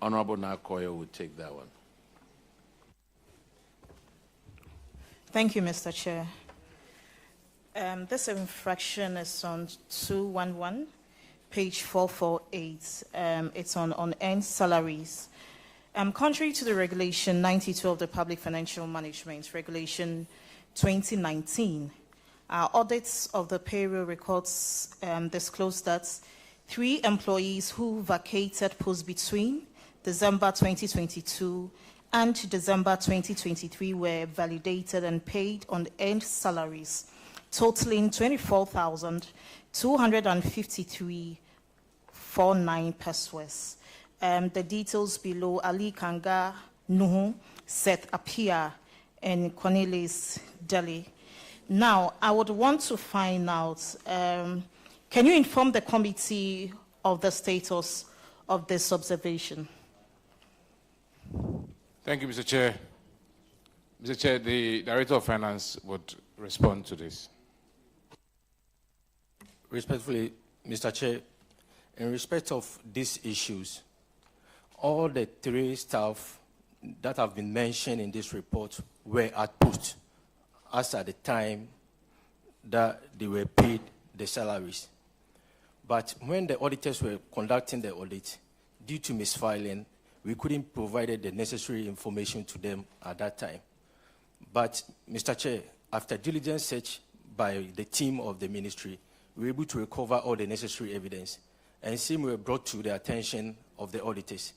Honorable Nakoya will take that one. Thank you, Mr. Chair. This infraction is on 211, page 448. It's on unearned salaries. Contrary to the Regulation 92 of the Public Financial Management, Regulation 2019, our audits of the payroll records disclose that 3 employees who vacated posts between December 2022 and December 2023 were validated and paid unearned salaries totaling 24,253.49 pesos. The details below: Ali Kanga Nuhu, Seth Apia, and Cornelis Deli. Now, I would want to find out, can you inform the committee of the status of this observation? Thank you, Mr. Chair. Mr. Chair, the Director of Finance would respond to this. Respectfully, Mr. Chair, in respect of these issues, all the 3 staff that have been mentioned in this report were at post as at the time that they were paid the salaries. But when the auditors were conducting the audit, due to misfiling, we couldn't provide the necessary information to them at that time. But, Mr. Chair, after diligent search by the team of the ministry, we were able to recover all the necessary evidence, and same were brought to the attention of the auditors.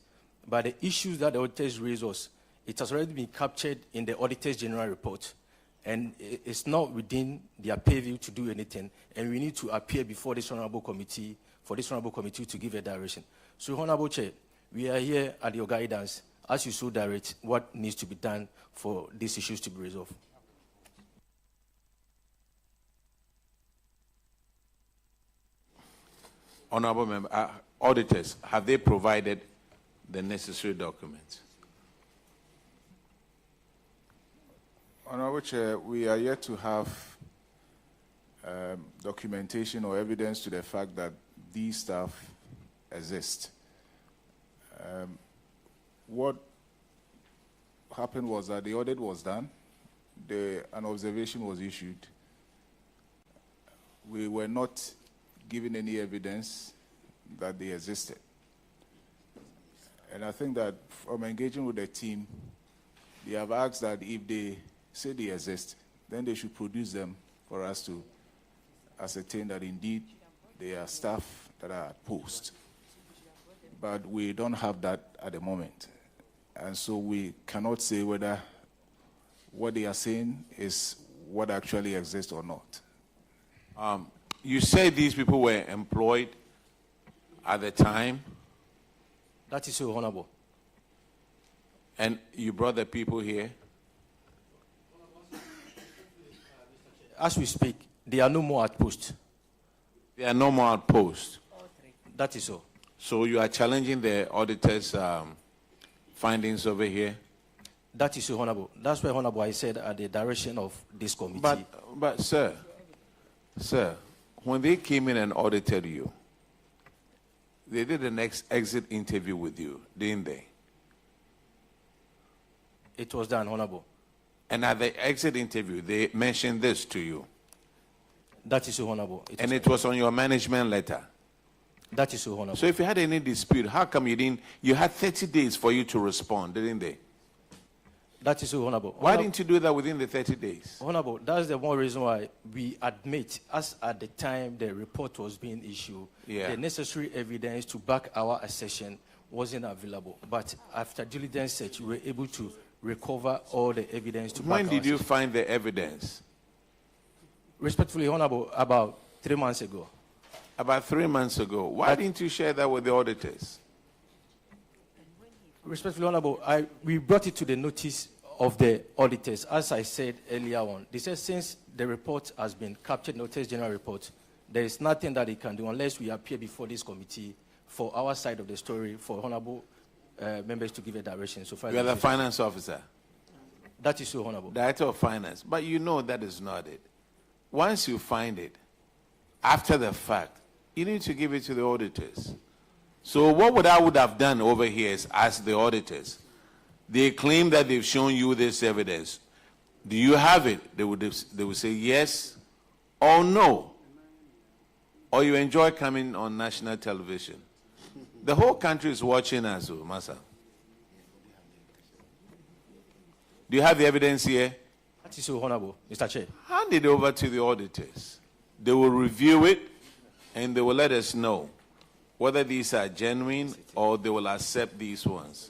But the issues that the auditors raised was, it has already been captured in the auditor's general report, and it's not within their purview to do anything, and we need to appear before this honorable committee, for this honorable committee to give a direction. So, Honorable Chair, we are here at your guidance as you so direct what needs to be done for these issues to be resolved. Honorable member, auditors, have they provided the necessary documents? Honorable Chair, we are yet to have documentation or evidence to the fact that these staff exist. What happened was that the audit was done, an observation was issued. We were not given any evidence that they existed. And I think that from engaging with the team, they have asked that if they say they exist, then they should produce them for us to ascertain that indeed they are staff that are at post. But we don't have that at the moment. And so we cannot say whether what they are saying is what actually exists or not. You say these people were employed at the time? That is so, Honorable. And you brought the people here? As we speak, they are no more at post. They are no more at post? That is so. So you are challenging the auditor's findings over here? That is so, Honorable. That's why, Honorable, I said at the direction of this committee. But sir, when they came in and audited you, they did the next exit interview with you, didn't they? It was done, Honorable. And at the exit interview, they mentioned this to you? That is so, Honorable. It was on your management letter? That is so, Honorable. So if you had any dispute, how come you didn't? You had 30 days for you to respond, didn't they? That is so, Honorable. Why didn't you do that within the 30 days? Honorable, that's the one reason why we admit, as at the time the report was being issued, the necessary evidence to back our assertion wasn't available. But after diligent search, we were able to recover all the evidence to back our assertion. When did you find the evidence? Respectfully, Honorable, about 3 months ago. About 3 months ago. Why didn't you share that with the auditors? Respectfully, Honorable, we brought it to the notice of the auditors. As I said earlier on, they said since the report has been captured in the auditor's general report, there is nothing that they can do unless we appear before this committee for our side of the story, for Honorable members to give a direction. So far, you are the finance officer? That is so, Honorable. Director of Finance. But you know that is not it. Once you find it, after the fact, you need to give it to the auditors. So what I would have done over here is ask the auditors. They claim that they've shown you this evidence. Do you have it? They would say yes or no. Or you enjoy coming on national television. The whole country is watching us, Masa. Do you have the evidence here? That is so honorable, Mr. Chair. Hand it over to the auditors. They will review it and they will let us know whether these are genuine or they will accept these ones.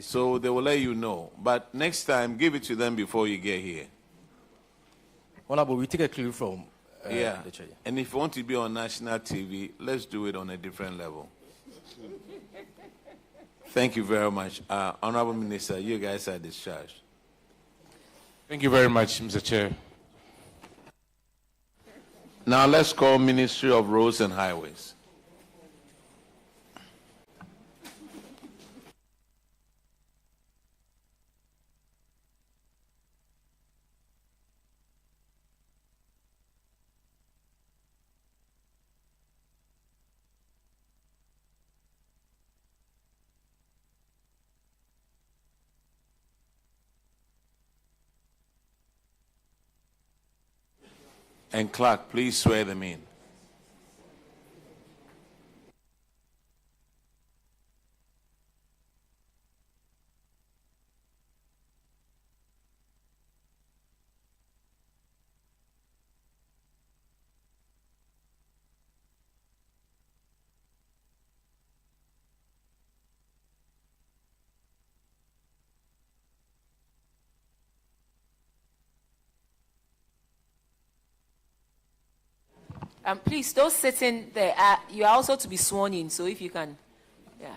So they will let you know. But next time, give it to them before you get here. Honorable, we take a clue from Yeah. the chair. And if you want to be on national TV, let's do it on a different level. Thank you very much. Honorable Minister, you guys are discharged. Thank you very much, Mr. Chair. Now let's call Ministry of Roads and Highways. And clerk, please swear them in. Please, those sitting there, you are also to be sworn in, so if you can, yeah.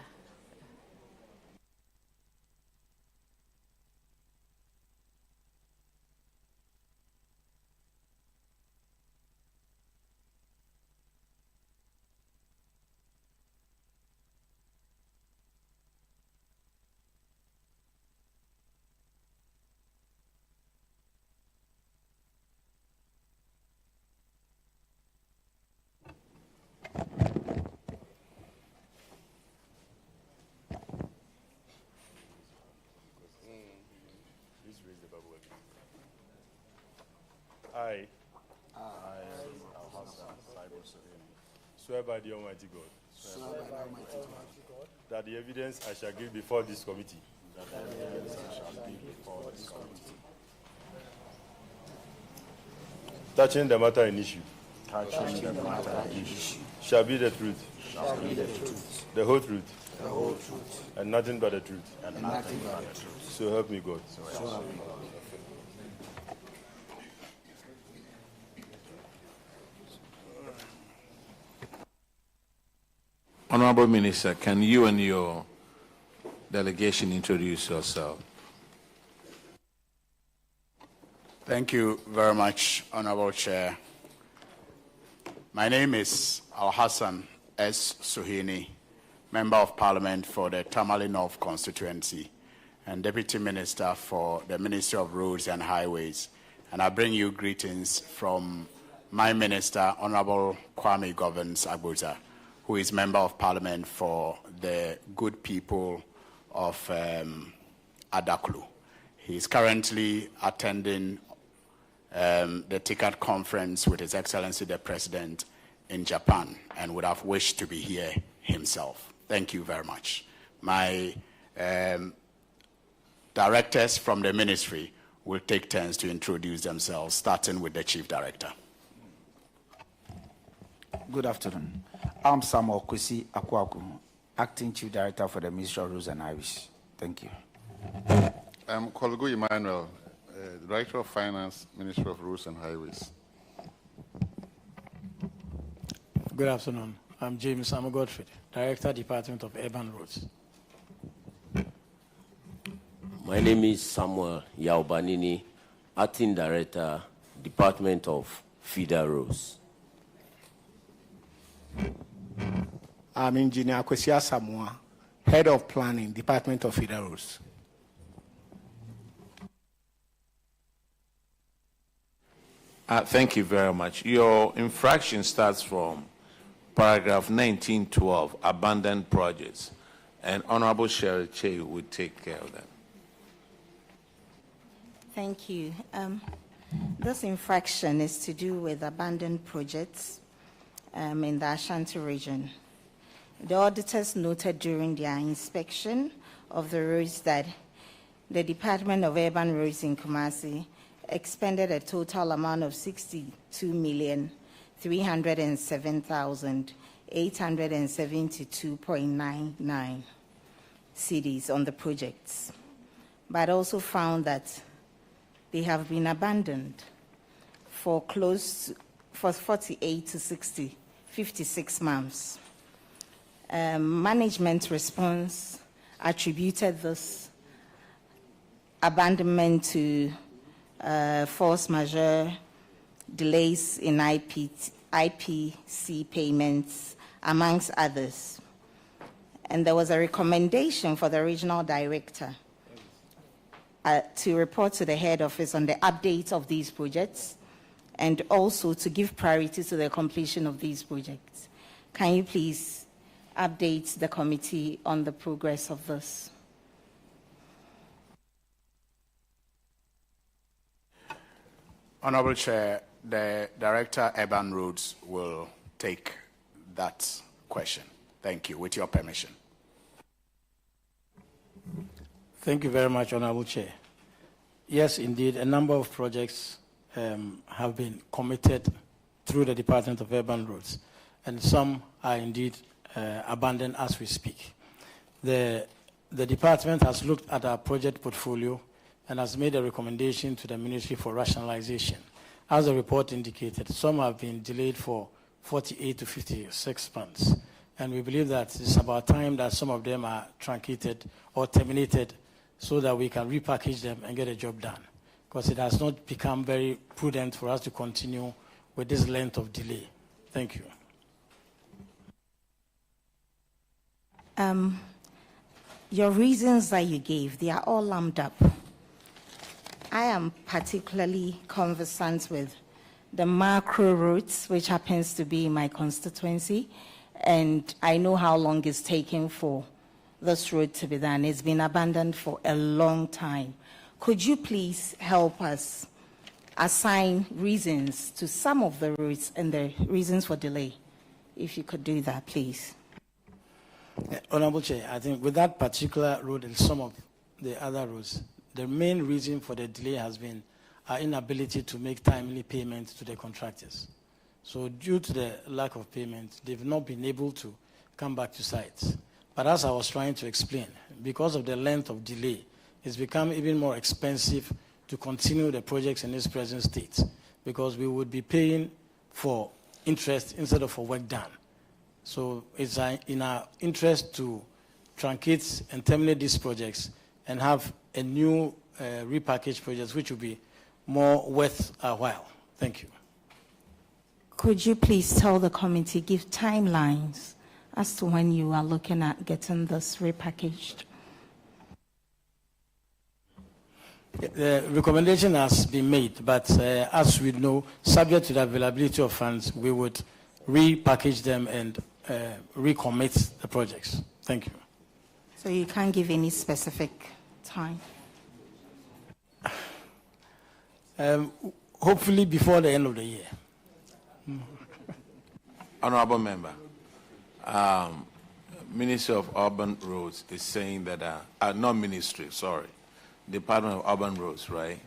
I swear by the Almighty God that the evidence I shall give before this committee touching the matter in issue shall be the truth, the whole truth, and nothing but the truth. So help me God. Honorable Minister, can you and your delegation introduce yourself? Thank you very much, Honorable Chair. My name is Al-Hassan S. Suhini, Member of Parliament for the Tamale North constituency and Deputy Minister for the Ministry of Roads and Highways. And I bring you greetings from my Minister, Honorable Kwame Govins Agboza, who is Member of Parliament for the good people of Adaklu. He is currently attending the TICAD conference with His Excellency the President in Japan and would have wished to be here himself. Thank you very much. My directors from the ministry will take turns to introduce themselves, starting with the Chief Director. Good afternoon. I'm Samuel Kwesi Akwaku, Acting Chief Director for the Ministry of Roads and Highways. Thank you. I'm Kolgo Emmanuel, Director of Finance, Ministry of Roads and Highways. Good afternoon. I'm James Godfrey, Director, Department of Urban Roads. My name is Samuel Yaubanini, Acting Director, Department of Feeder Roads. I'm Engineer Kwesi Samoa, Head of Planning, Department of Feeder Roads. Thank you very much. Your infraction starts from paragraph 1912, abandoned projects. And Honorable Cheryl Che would take care of that. Thank you. This infraction is to do with abandoned projects in the Ashanti region. The auditors noted during their inspection of the roads that the Department of Urban Roads in Kumasi expended a total amount of 62,307,872.99 cedis on the projects, but also found that they have been abandoned for 48 to 56 months. Management response attributed this abandonment to force majeure, delays in IPC payments, amongst others. And there was a recommendation for the regional director to report to the head office on the update of these projects and also to give priority to the completion of these projects. Can you please update the committee on the progress of this? Honorable Chair, the Director Urban Roads will take that question. Thank you. With your permission. Thank you very much, Honorable Chair. Yes, indeed, a number of projects have been committed through the Department of Urban Roads, and some are indeed abandoned as we speak. The department has looked at our project portfolio and has made a recommendation to the Ministry for rationalization. As the report indicated, some have been delayed for 48 to 56 months, and we believe that it's about time that some of them are truncated or terminated so that we can repackage them and get a job done, because it has not become very prudent for us to continue with this length of delay. Thank you. Your reasons that you gave, they are all lumped up. I am particularly conversant with the macro routes, which happens to be in my constituency, and I know how long it's taking for this road to be done. It's been abandoned for a long time. Could you please help us assign reasons to some of the routes and the reasons for delay? If you could do that, please. Honorable Chair, I think with that particular road and some of the other roads, the main reason for the delay has been our inability to make timely payments to the contractors. So due to the lack of payment, they've not been able to come back to sites. But as I was trying to explain, because of the length of delay, it's become even more expensive to continue the projects in its present state, because we would be paying for interest instead of for work done. So it's in our interest to truncate and terminate these projects and have a new repackaged projects which will be more worth our while. Thank you. Could you please tell the committee, give timelines as to when you are looking at getting this repackaged? The recommendation has been made, but as we know, subject to the availability of funds, we would repackage them and recommit the projects. Thank you. So you can't give any specific time? Hopefully before the end of the year. Honorable Member, Ministry of Urban Roads is saying that, not Ministry, sorry, Department of Urban Roads, right?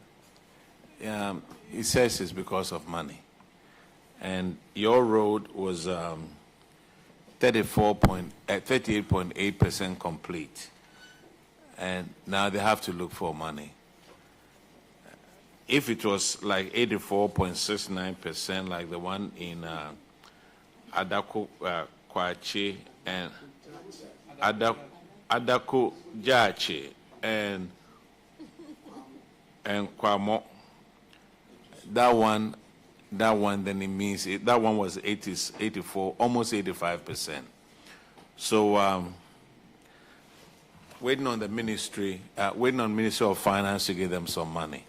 It says it's because of money. And your road was 38.8% complete. And now they have to look for money. If it was like 84.69%, like the one in Adako Kwache and Adako Jache and Kwamo, that one, then it means that one was 84, almost 85%. So waiting on the ministry, waiting on Ministry of Finance to give them some money.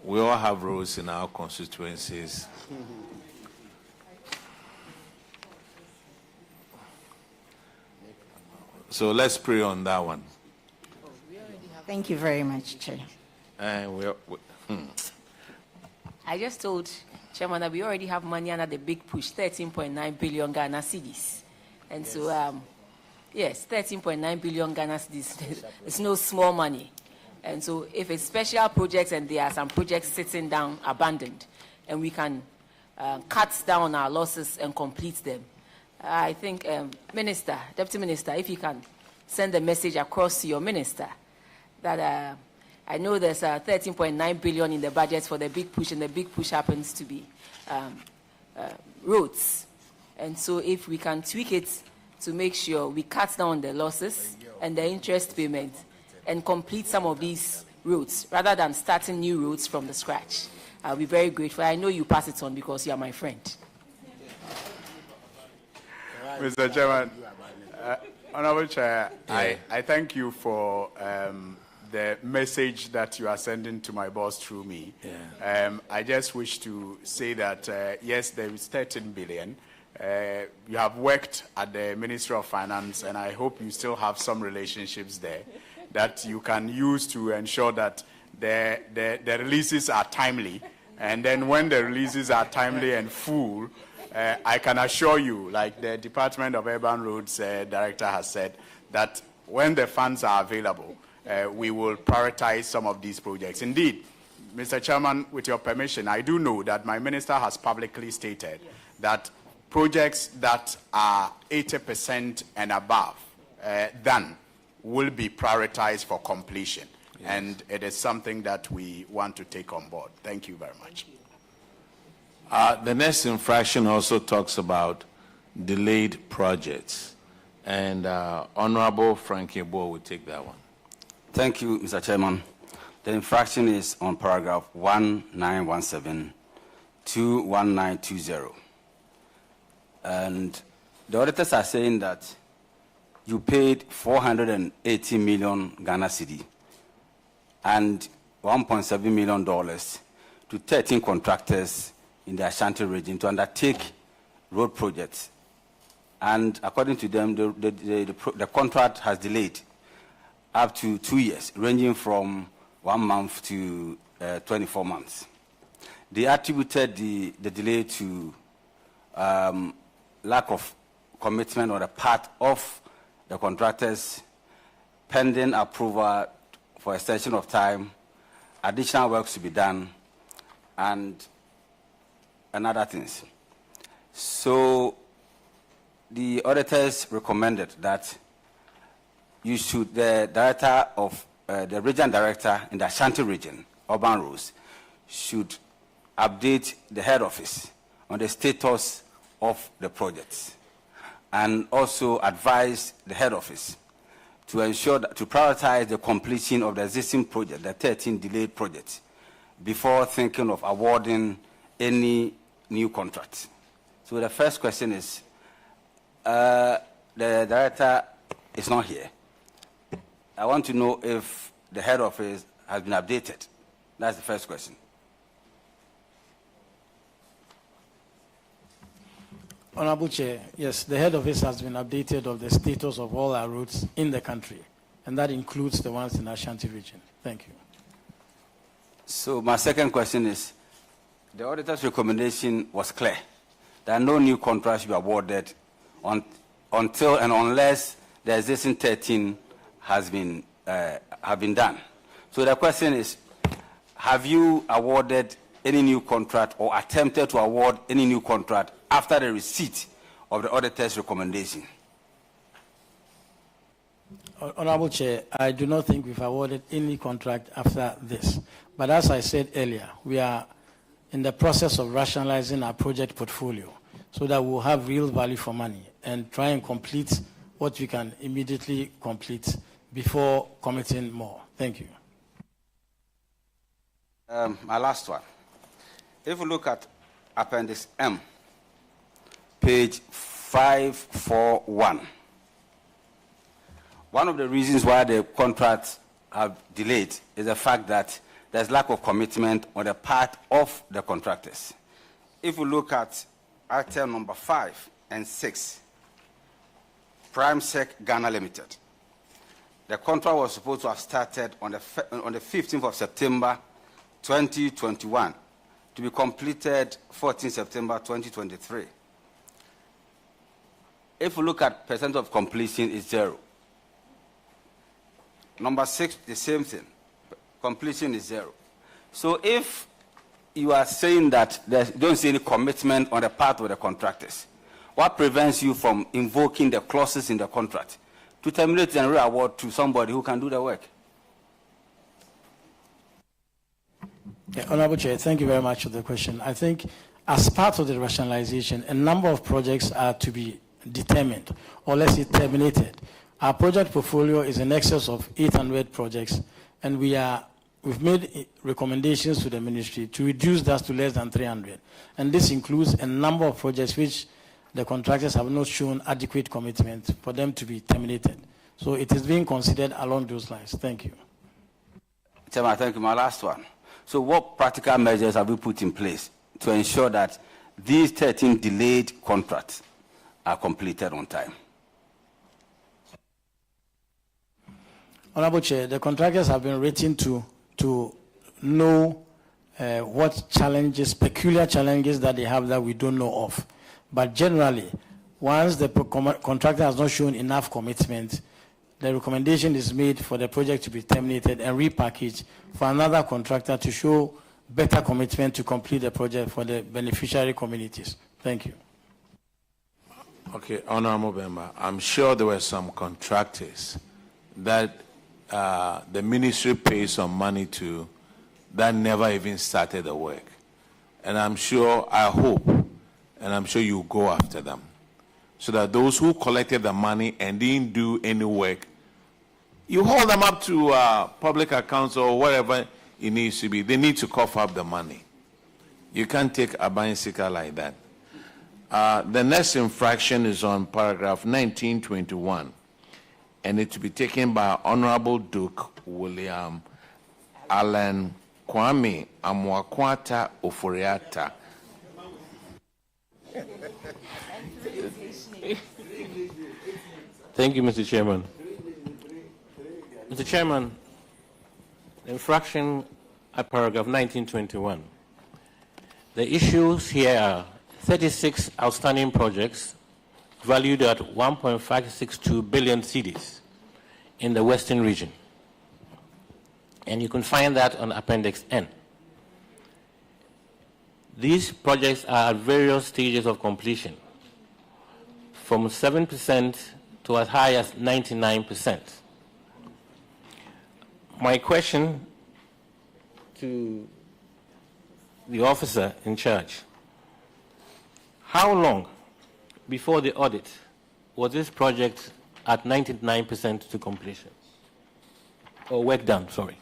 We all have roads in our constituencies. So let's pray on that one. Thank you very much, Chair. I just told Chairman that we already have money under the big push, 13.9 billion Ghana cedis. And yes. So, yes, 13.9 billion Ghana cedis. It's no small money. And so if it's special projects and there are some projects sitting down, abandoned, and we can cut down our losses and complete them, I think, Minister, Deputy Minister, if you can send a message across to your minister that I know there's 13.9 billion in the budget for the big push, and the big push happens to be roads. And so if we can tweak it to make sure we cut down the losses and the interest payment and complete some of these roads, rather than starting new roads from the scratch, I'll be very grateful. I know you pass it on because you are my friend. Mr. Chairman, Honorable Chair, I thank you for the message that you are sending to my boss through me. Yeah. I just wish to say that, yes, there is 13 billion. You have worked at the Ministry of Finance, and I hope you still have some relationships there that you can use to ensure that the releases are timely. And then when the releases are timely and full, I can assure you, like the Department of Urban Roads Director has said, that when the funds are available, we will prioritize some of these projects. Indeed, Mr. Chairman, with your permission, I do know that my minister has publicly stated that projects that are 80% and above done will be prioritized for completion. Yes. And it is something that we want to take on board. Thank you very much. The next infraction also talks about delayed projects. And Honorable Frankie Boy will take that one. Thank you, Mr. Chairman. The infraction is on paragraph 1917-21920. And the auditors are saying that you paid 480 million Ghana cedi and $1.7 million to 13 contractors in the Ashanti region to undertake road projects. And according to them, the contract has delayed up to 2 years, ranging from 1 month to 24 months. They attributed the delay to lack of commitment on the part of the contractors, pending approval for extension of time, additional works to be done, and other things. So the auditors recommended that you should, the director of the region director in the Ashanti region, Urban Roads, should update the head office on the status of the projects, and also advise the head office to ensure that, to prioritize the completion of the existing project, the 13 delayed projects, before thinking of awarding any new contracts. So the first question is, the director is not here. I want to know if the head office has been updated. That's the first question. Honorable Chair, yes, the head office has been updated of the status of all our roads in the country, and that includes the ones in the Ashanti region. Thank you. So my second question is, the auditor's recommendation was clear that no new contracts should be awarded until and unless the existing 13 have been done. So the question is, have you awarded any new contract or attempted to award any new contract after the receipt of the auditor's recommendation? Honorable Chair, I do not think we've awarded any contract after this. But as I said earlier, we are in the process of rationalizing our project portfolio so that we'll have real value for money and try and complete what we can immediately complete before committing more. Thank you. My last one. If we look at Appendix M, page 541, one of the reasons why the contracts have delayed is the fact that there's lack of commitment on the part of the contractors. If we look at item number 5 and 6, PrimeSec Ghana Limited, The contract was supposed to have started on the 15th of September 2021 to be completed 14 September 2023. If we look at percent of completion, it's 0. Number 6, the same thing. Completion is 0. So if you are saying that you don't see any commitment on the part of the contractors, what prevents you from invoking the clauses in the contract to terminate and re-award to somebody who can do the work? Yeah, Honorable Chair, thank you very much for the question. I think as part of the rationalization, a number of projects are to be determined, or let's say terminated. Our project portfolio is in excess of 800 projects, and we've made recommendations to the ministry to reduce that to less than 300. And this includes a number of projects which the contractors have not shown adequate commitment for them to be terminated. So it is being considered along those lines. Thank you. Chairman, thank you. My last one. So what practical measures have we put in place to ensure that these 13 delayed contracts are completed on time? Honorable Chair, the contractors have been written to know what challenges, peculiar challenges that they have that we don't know of. But generally, once the contractor has not shown enough commitment, the recommendation is made for the project to be terminated and repackaged for another contractor to show better commitment to complete the project for the beneficiary communities. Thank you. Okay, Honorable Member, I'm sure there were some contractors that the ministry pays some money to that never even started the work. And I'm sure, I hope, and I'm sure you go after them, so that those who collected the money and didn't do any work, you hold them up to public accounts or whatever it needs to be. They need to cough up the money. You can't take a bicycle like that. The next infraction is on paragraph 1921, and it to be taken by Honorable Duke William Allen Kwame Amwakwata Oforiata. Thank you, Mr. Chairman. Mr. Chairman, the infraction at paragraph 1921. The issues here are 36 outstanding projects valued at 1.562 billion cedis in the Western region. And you can find that on Appendix N. These projects are at various stages of completion, from 7% to as high as 99%. My question to the officer in charge: how long before the audit was this project at 99% to completion? Or work done, sorry.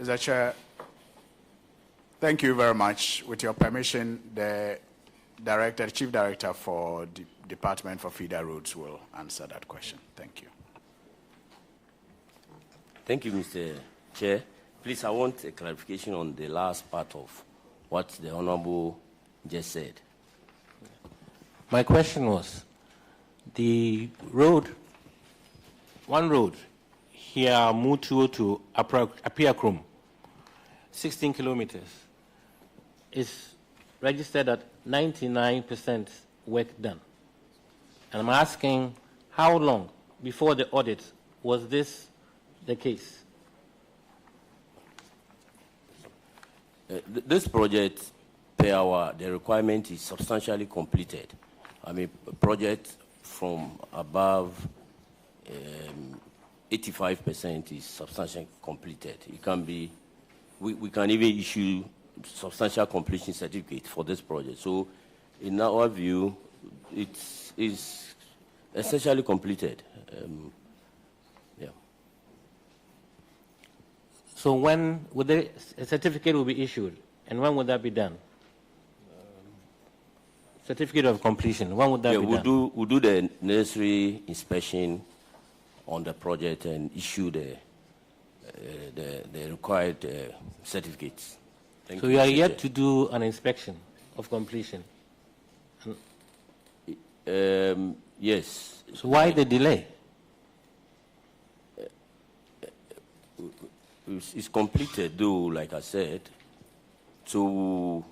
Mr. Chair, thank you very much. With your permission, the Chief Director for the Department for Feeder Roads will answer that question. Thank you. Thank you, Mr. Chair. Please, I want a clarification on the last part of what the Honorable just said. My question was, the road, one road, here Mutuo to Apiakrum, 16 kilometers, is registered at 99% work done. And I'm asking, how long before the audit was this the case? This project, the requirement is substantially completed. I mean, a project from above 85% is substantially completed. It can be, we can even issue substantial completion certificate for this project. So, in our view, it is essentially completed. Yeah. So when would a certificate will be issued, and when would that be done? Certificate of completion, when would that be done? We'll do the necessary inspection on the project and issue the required certificates. So you are yet to do an inspection? of completion? Yes. So why the delay? It's completed, though, like I said. So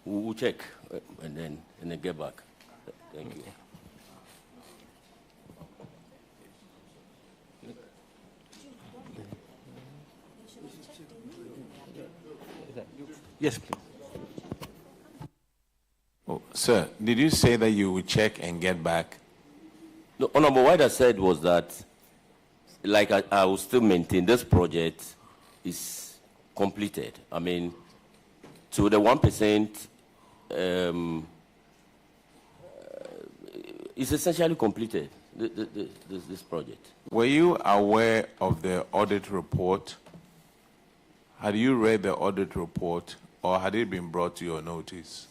we'll check and then get back. Thank you. Yes, please. Oh, sir, did you say that you would check and get back? No, Honorable, what I said was that, like I will still maintain this project is completed. I mean, to the 1%, it's essentially completed, this project. Were you aware of the audit report? Had you read the audit report, or had it been brought to your notice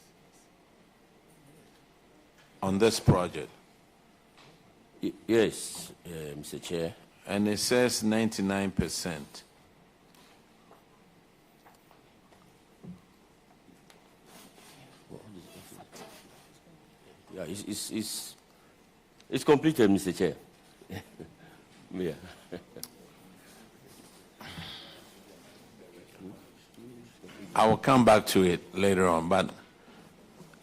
on this project? Yes, Mr. Chair. And it says 99%. Yeah, it's completed, Mr. Chair. Yeah. I will come back to it later on, but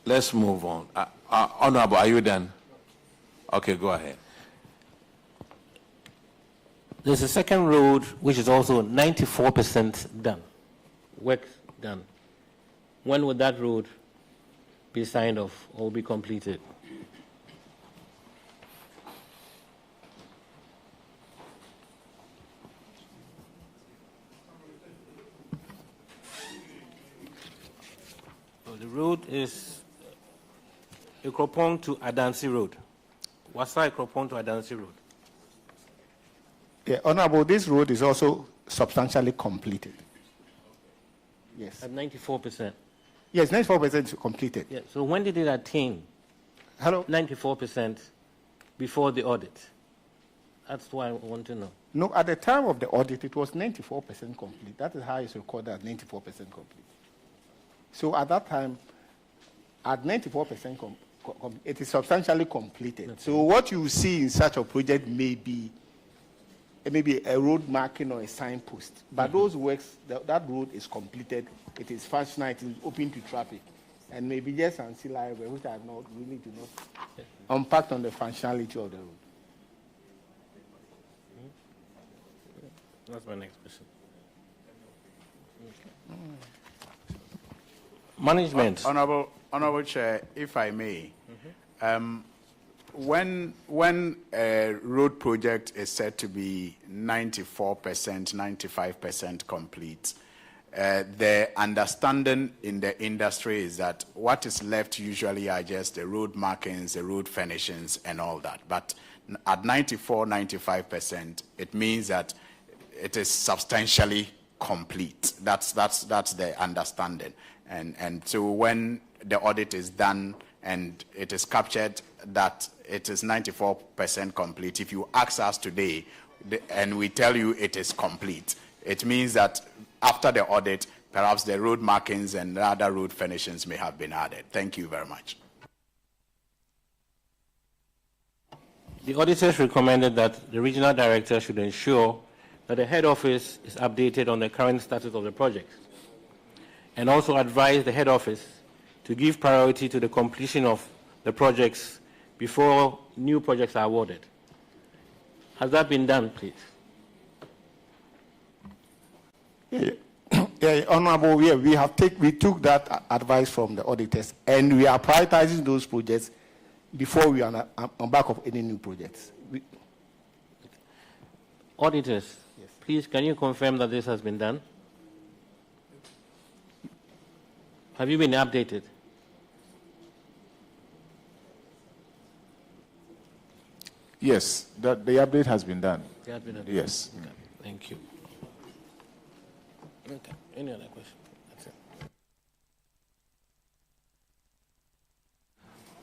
let's move on. Honorable, are you done? Okay, go ahead. There's a second road which is also 94% done, work done. When would that road be signed off or be completed? So the road is Ikropong to Adansi Road. Wasa Ikropong to Adansi Road. Yeah, Honorable, this road is also substantially completed. Yes. At 94%. Yes, 94% completed. Yeah. So when did it attain 94% before the audit? That's why I want to know. No, at the time of the audit, it was 94% complete. That is how it's recorded as 94% complete. So at that time, at 94% it is substantially completed. Okay. So what you see in such a project may be a road marking or a signpost. But those works, that road is completed, it is functional, it is open to traffic. And maybe just ancillary, which I not really do not impact on the functionality of the road. That's my next question. Management. Honorable Chair, if I may, when a road project is said to be 94%, 95% complete, the understanding in the industry is that what is left usually are just the road markings, the road furnishings, and all that. But at 94, 95%, it means that it is substantially complete. That's the understanding. And so when the audit is done and it is captured that it is 94% complete, if you ask us today and we tell you it is complete, it means that after the audit, perhaps the road markings and other road furnishings may have been added. Thank you very much. The auditors recommended that the regional director should ensure that the head office is updated on the current status of the project, and also advise the head office to give priority to the completion of the projects before new projects are awarded. Has that been done, please? Yeah, Honorable, yeah, we took that advice from the auditors, and we are prioritizing those projects before we are on back of any new projects. Auditors, yes. Please, can you confirm that this has been done? Have you been updated? Yes, the update has been done. It has been updated. Yes. Okay. Thank you. Okay. Any other question? That's it.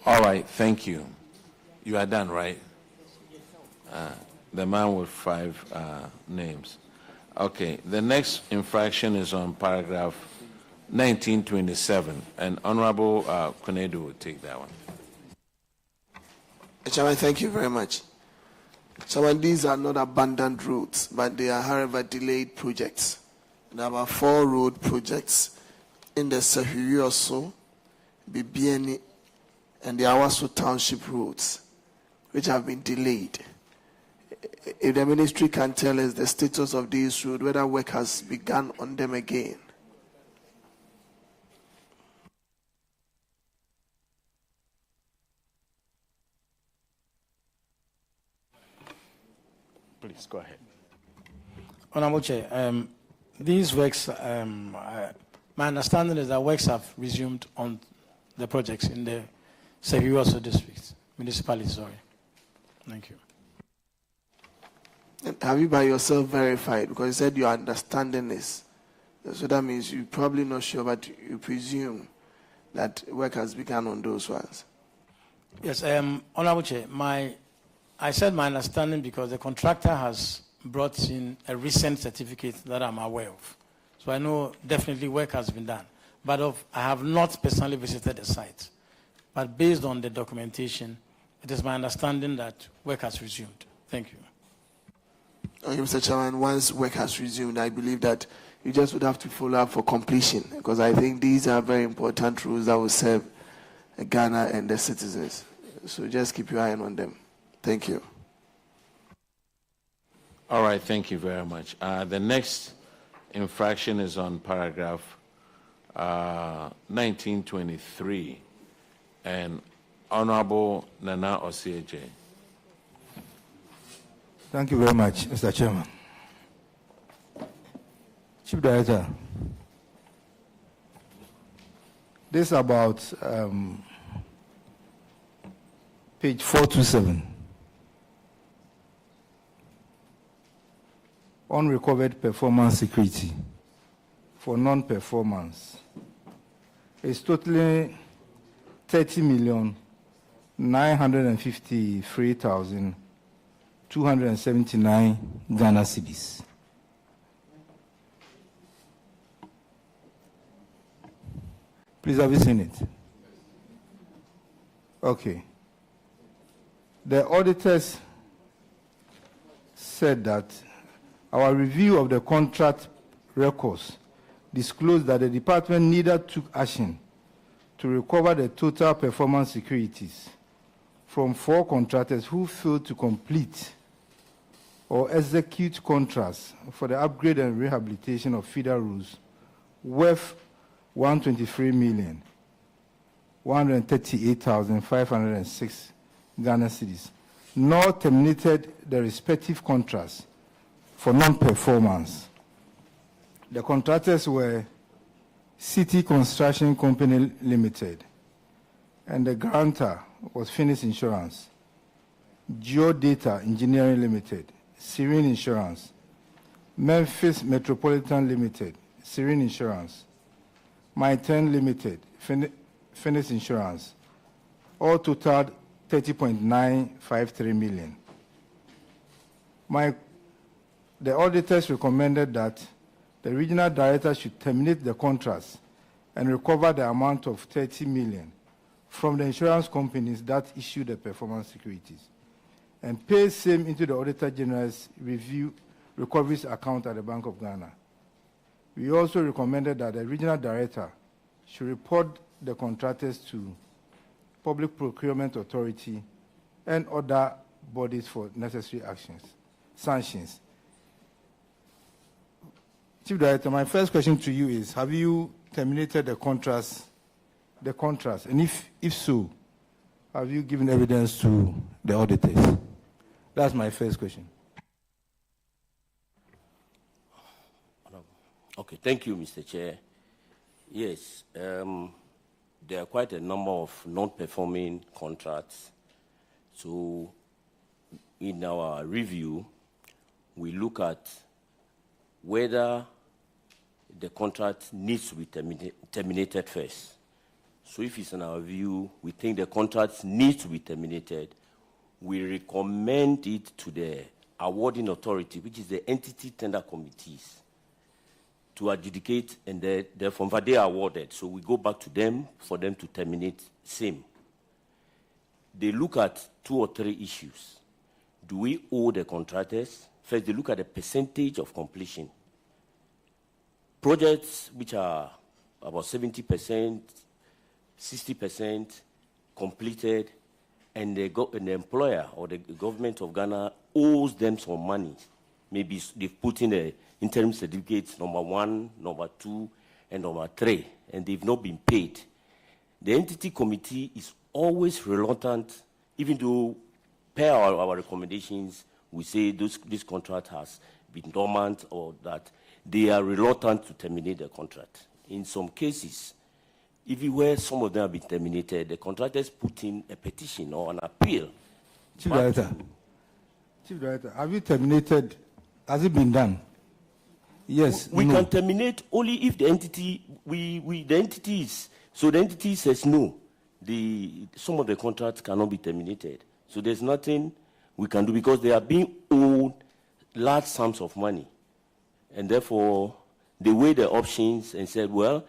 All right, thank you. You are done, right? The man with 5 names. Okay, the next infraction is on paragraph 1927. And Honorable Konedu will take that one. Chairman, thank you very much. Chairman, these are not abandoned roads, but they are, however, delayed projects. There are about 4 road projects in the Unearned, Bibi and the Aasu Township roads, which have been delayed. If the ministry can tell us the status of these roads, whether work has begun on them again. Please go ahead. Honorable Chair, these works, my understanding is that works have resumed on the projects in the Unearned district, municipality, sorry. Thank you. And have you by yourself verified? Because you said your understanding is. So that means you're probably not sure, but you presume that work has begun on those ones. Yes, Honorable Chair, I said my understanding because the contractor has brought in a recent certificate that I'm aware of. So I know definitely work has been done. But I have not personally visited the site. But based on the documentation, it is my understanding that work has resumed. Thank you. Okay, Mr. Chairman, once work has resumed, I believe that you just would have to follow up for completion, because I think these are very important rules that will serve Ghana and the citizens. So just keep your eye on them. Thank you. All right, thank you very much. The next infraction is on paragraph 1923, and Honorable Nana Osieje. Thank you very much, Mr. Chairman. Chief Director, this is about page 427. Unrecovered performance security for non-performance. It's totally 30,953,279 Ghana cedis. Please, have you seen it? Okay. The auditors said that our review of the contract records disclosed that the department neither took action to recover the total performance securities from 4 contractors who failed to complete or execute contracts for the upgrade and rehabilitation of feeder roads worth 123,138,506 Ghana cedis, nor terminated the respective contracts for non-performance. The contractors were City Construction Company Limited, and the grantor was Finis Insurance, Geodata Engineering Limited, Serene Insurance, Memphis Metropolitan Limited, Serene Insurance, My10 Limited, Finis Insurance, all totaled 30.953 million. The auditors recommended that the regional director should terminate the contracts and recover the amount of 30 million from the insurance companies that issued the performance securities and pay same into the Auditor General's review recoveries account at the Bank of Ghana. We also recommended that the regional director should report the contractors to Public Procurement Authority and other bodies for necessary sanctions. Chief Director, my first question to you is, have you terminated the contracts? And if so, have you given evidence to the auditors? That's my first question. Okay, thank you, Mr. Chair. Yes, there are quite a number of non-performing contracts. So in our review, we look at whether the contract needs to be terminated first. So if it's in our view, we think the contract needs to be terminated, we recommend it to the awarding authority, which is the entity tender committees. to adjudicate, and from what they are awarded. So we go back to them for them to terminate. Same. They look at 2 or 3 issues. Do we owe the contractors? First, they look at the percentage of completion. Projects which are about 70%, 60% completed, and the employer or the government of Ghana owes them some money. Maybe they've put in the interim certificates, number 1, number 2, and number 3, and they've not been paid. The entity committee is always reluctant, even though per our recommendations, we say this contract has been dormant or that they are reluctant to terminate the contract. In some cases, even where some of them have been terminated, the contractors put in a petition or an appeal. Chief Director, have you terminated? Has it been done? Yes. We can terminate only if the entity, the entities, so the entity says no. Some of the contracts cannot be terminated. So there's nothing we can do because they are being owed large sums of money. And therefore, they weigh the options and said, well,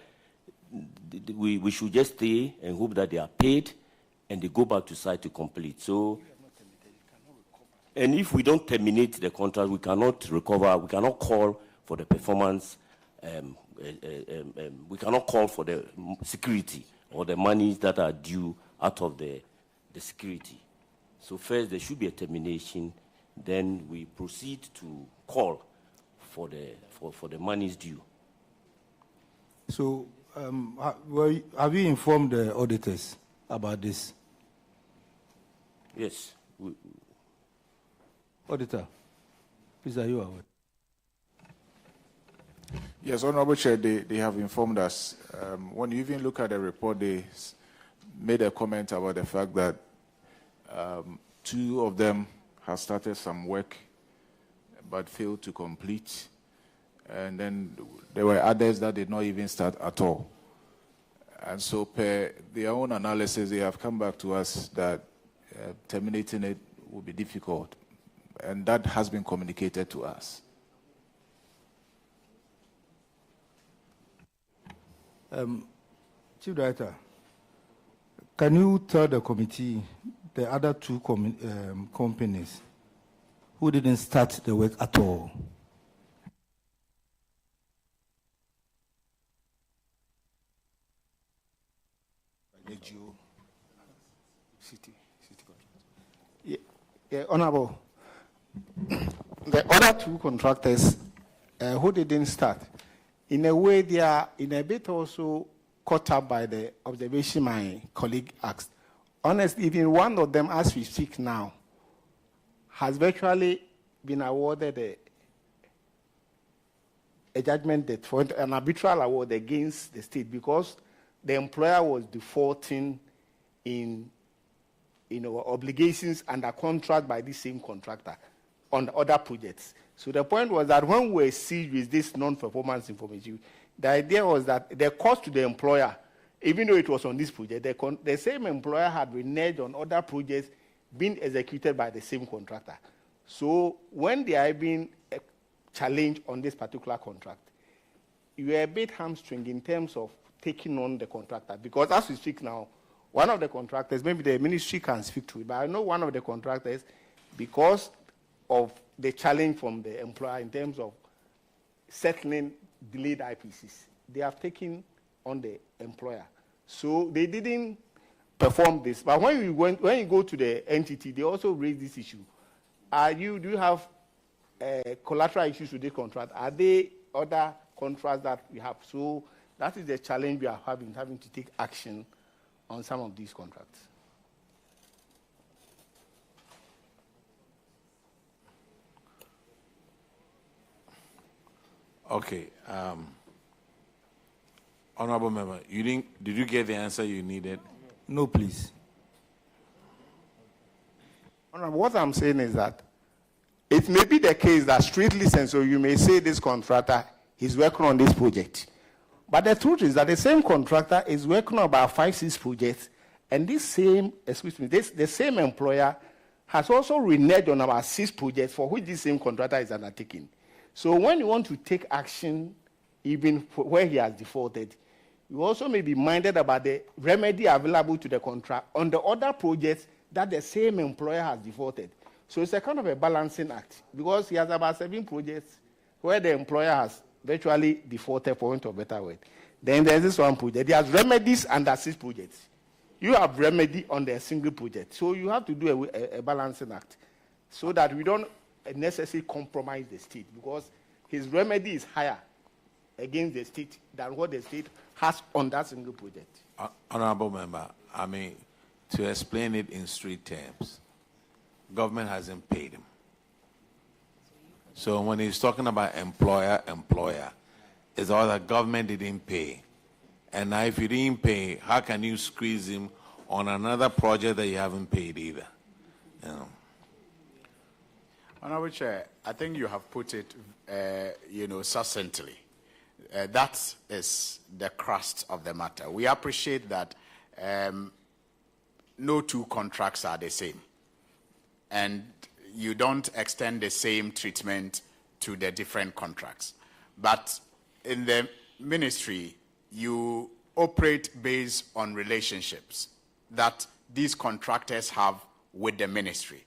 we should just stay and hope that they are paid and they go back to site to complete. So, and if we don't terminate the contract, we cannot recover, we cannot call for the performance, we cannot call for the security or the monies that are due out of the security. So first there should be a termination, then we proceed to call for the monies due. So have you informed the auditors about this? Yes. Auditor, please, are you aware? Yes, Honorable Chair, they have informed us. When you even look at the report, they made a comment about the fact that 2 of them have started some work but failed to complete. And then there were others that did not even start at all. And so per their own analysis, they have come back to us that terminating it will be difficult. And that has been communicated to us. Chief Director, can you tell the committee the other 2 companies who didn't start the work at all? Yeah, Honorable, the other 2 contractors who didn't start, in a way they are in a bit also caught up by the observation my colleague asked. Honestly, even one of them, as we speak now, has virtually been awarded a judgment debt for an arbitral award against the state because the employer was defaulting in obligations under contract by this same contractor on other projects. So the point was that when we were seized with this non-performance information, the idea was that the cost to the employer, even though it was on this project, the same employer had reneged on other projects being executed by the same contractor. So when they are being challenged on this particular contract, you are a bit hamstring in terms of taking on the contractor. Because as we speak now, one of the contractors, maybe the ministry can speak to it, but I know one of the contractors, because of the challenge from the employer in terms of settling delayed IPCs, they have taken on the employer. So they didn't perform this. But when you go to the entity, they also raise this issue. Do you have collateral issues with this contract? Are there other contracts that we have? So that is the challenge we are having to take action on some of these contracts. Okay. Honorable Member, did you get the answer you needed? No, please. Honorable, what I'm saying is that it may be the case that strictly sense, so you may say this contractor is working on this project. But the truth is that the same contractor is working on about 5-6 projects, and the same employer has also reneged on about 6 projects for which this same contractor is undertaking. So when you want to take action even where he has defaulted. You also may be minded about the remedy available to the contract on the other projects that the same employer has defaulted. So it's a kind of a balancing act because he has about 7 projects where the employer has virtually defaulted, for want of a better word. Then there's this one project. He has remedies under 6 projects. You have remedy on a single project. So you have to do a balancing act so that we don't necessarily compromise the state because his remedy is higher against the state than what the state has on that single project. Honorable member, I mean, to explain it in street terms, government hasn't paid him. So when he's talking about employer, it's all that government didn't pay. And now if you didn't pay, how can you squeeze him on another project that you haven't paid either? You know. Honorable Chair, I think you have put it, succinctly. That is the crust of the matter. We appreciate that no 2 contracts are the same. And you don't extend the same treatment to the different contracts. But in the ministry, you operate based on relationships that these contractors have with the ministry.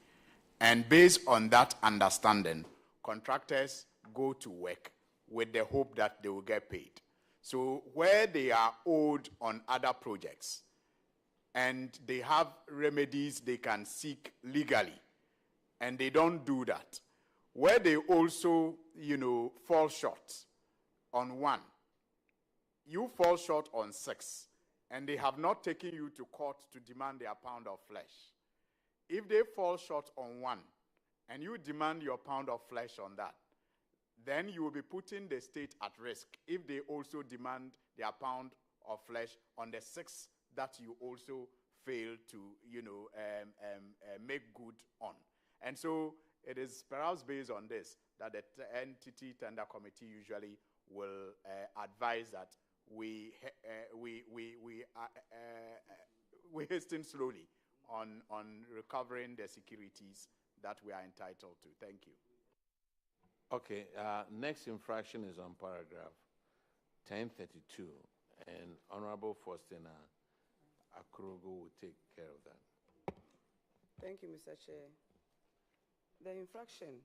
And based on that understanding, contractors go to work with the hope that they will get paid. So where they are owed on other projects and they have remedies they can seek legally, and they don't do that, where they also, fall short on 1, you fall short on 6, and they have not taken you to court to demand their pound of flesh. If they fall short on 1, and you demand your pound of flesh on that, then you will be putting the state at risk if they also demand their pound of flesh on the 6 that you also fail to, make good on. And so it is perhaps based on this that the entity tender committee usually will advise that we hasten slowly on recovering the securities that we are entitled to. Thank you. Okay, next infraction is on paragraph 1032, and Honorable Faustina Akurugu will take care of that. Thank you, Mr. Chair. The infraction,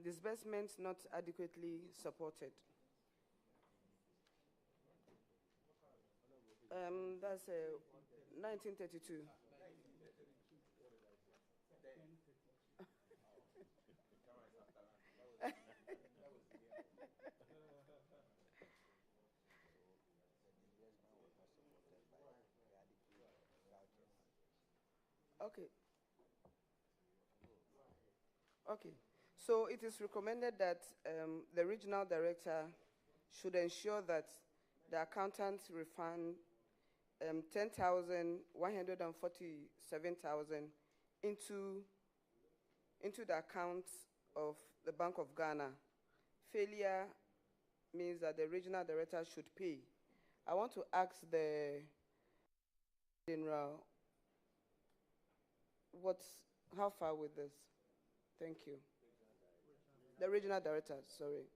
disbursement not adequately supported. That's 1932. Okay. So it is recommended that the regional director should ensure that the accountant refund 10,147,000 into the account of the Bank of Ghana. Failure means that the regional director should pay. I want to ask the general how far with this? Thank you. The regional director, sorry.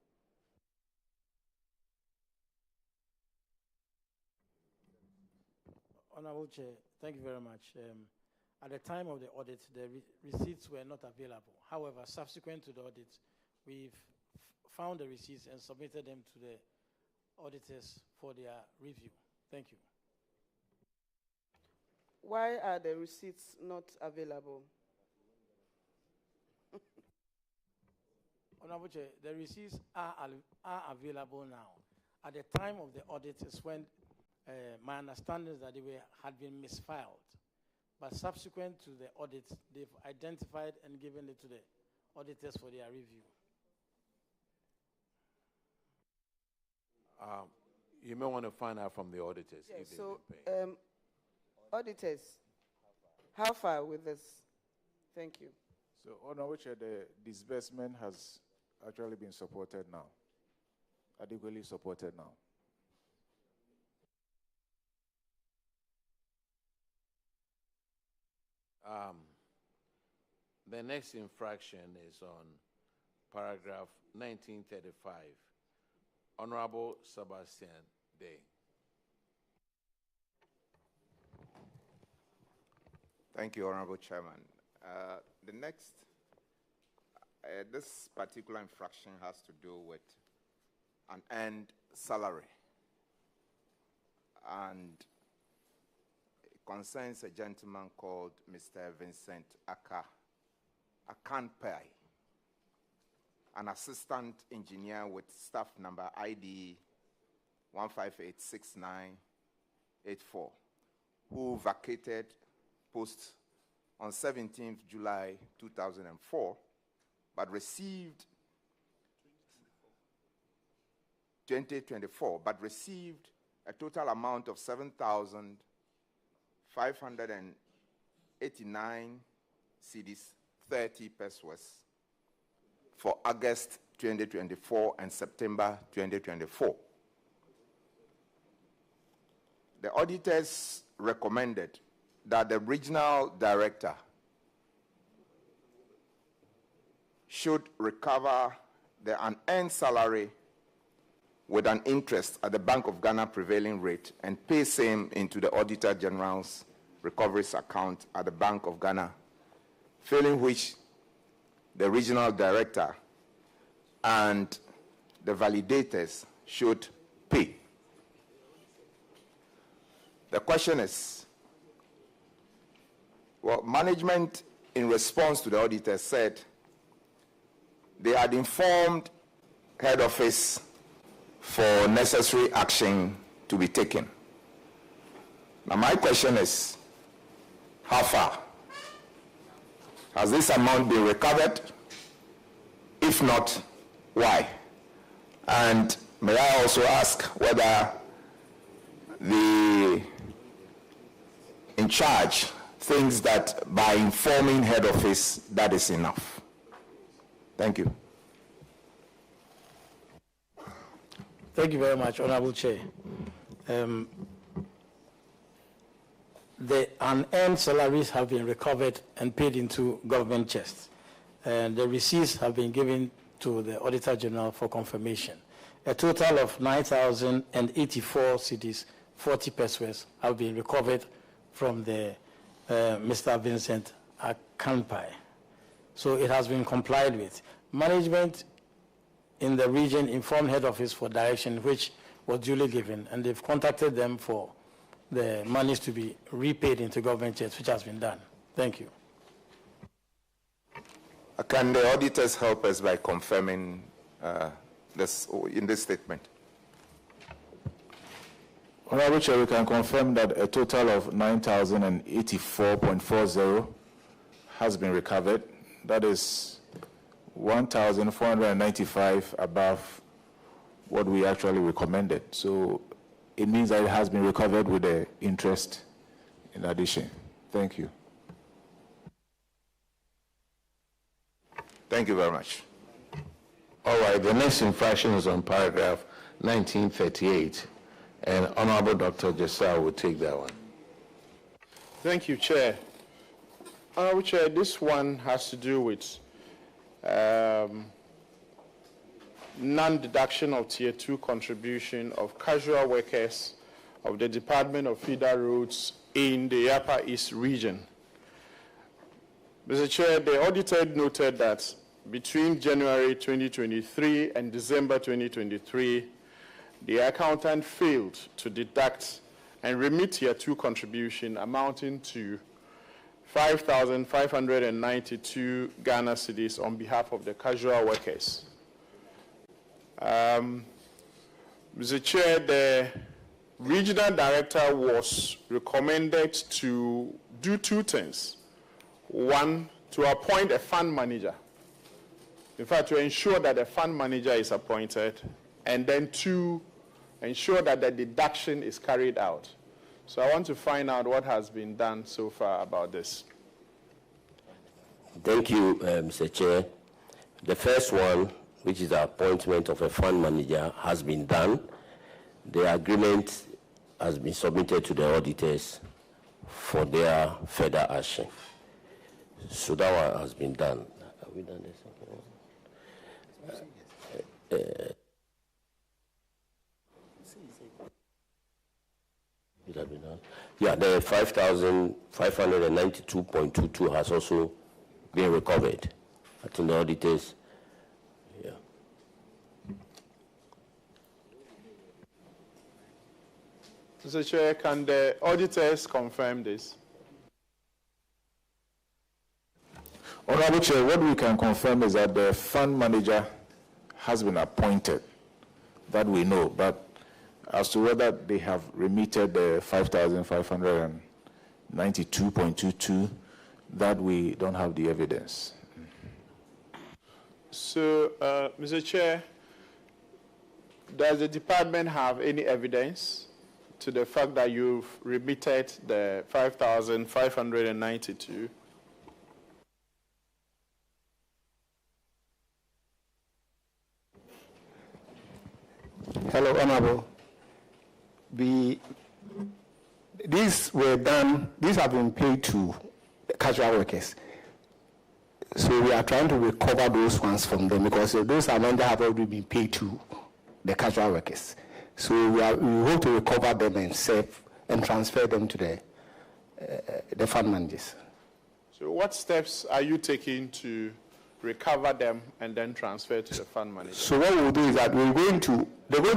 Honorable Chair, thank you very much. At the time of the audit, the receipts were not available. However, subsequent to the audit, we've found the receipts and submitted them to the auditors for their review. Thank you. Why are the receipts not available? Honorable Chair, the receipts are available now. At the time of the audit is when my understanding is that they had been misfiled. But subsequent to the audit, they've identified and given it to the auditors for their review. You may want to find out from the auditors. Yes, if so they pay. auditors, how far with this? Thank you. So, Honorable Chair, the disbursement has actually been supported now, adequately supported now. The next infraction is on paragraph 1935, Honorable Sebastian Day. Thank you, Honorable Chairman. The next, this particular infraction has to do with an earned salary, and it concerns a gentleman called Mr. Vincent Akanpai, an assistant engineer with staff number ID 1586984, who vacated post on 17th July 2004, but received 2024, but received a total amount of 7,589 cedis, 30 pesos for August 2024 and September 2024. The auditors recommended that the regional director should recover the unearned salary with an interest at the Bank of Ghana prevailing rate and pay same into the Auditor General's recoveries account at the Bank of Ghana, failing which the regional director and the validators should pay. The question is, well, management, in response to the auditor, said they had informed head office for necessary action to be taken. Now, my question is, how far? Has this amount been recovered? If not, why? And may I also ask whether the in charge thinks that by informing head office, that is enough? Thank you. Thank you very much, Honorable Chair. The unearned salaries have been recovered and paid into government chests, and the receipts have been given to the Auditor General for confirmation. A total of 9,084 cedis, 40 pesos have been recovered from the Mr. Vincent Akanpai. So it has been complied with. Management in the region informed head office for direction, which was duly given, and they've contacted them for the monies to be repaid into government chests, which has been done. Thank you. Can the auditors help us by confirming this in this statement? Honorable Chair, we can confirm that a total of 9,084.40 has been recovered. That is 1,495 above what we actually recommended. So it means that it has been recovered with the interest in addition. Thank you. Thank you very much. All right, the next infraction is on paragraph 1938, and Honorable Dr. Jessa will take that one. Thank you, Chair. Honorable Chair, this one has to do with non-deduction of Tier 2 contribution of casual workers of the Department of Feeder Roads in the Upper East region. Mr. Chair, the auditor noted that between January 2023 and December 2023, the accountant failed to deduct and remit Tier 2 contribution amounting to 5,592 Ghana cedis on behalf of the casual workers. Mr. Chair, the regional director was recommended to do two things. One, to appoint a fund manager. In fact, to ensure that a fund manager is appointed, and then two, ensure that the deduction is carried out. So I want to find out what has been done so far about this. Thank you, Mr. Chair. The first one, which is the appointment of a fund manager, has been done. The agreement has been submitted to the auditors for their further action. So that one has been done. Have we done this? It has been done. Yeah, the 5,592.22 has also been recovered. I think the auditors, yeah. Mr. Chair, can the auditors confirm this? Honorable Chair, what we can confirm is that the fund manager has been appointed. That we know, but as to whether they have remitted the 5,592.22, that we don't have the evidence. So, Mr. Chair, does the department have any evidence to the fact that you've remitted the 5,592? Hello, Honorable. These have been paid to casual workers. So we are trying to recover those ones from them because those amounts have already been paid to the casual workers. So we hope to recover them and transfer them to the fund managers. So what steps are you taking to recover them and then transfer to the fund manager? So what we'll do is that there are going to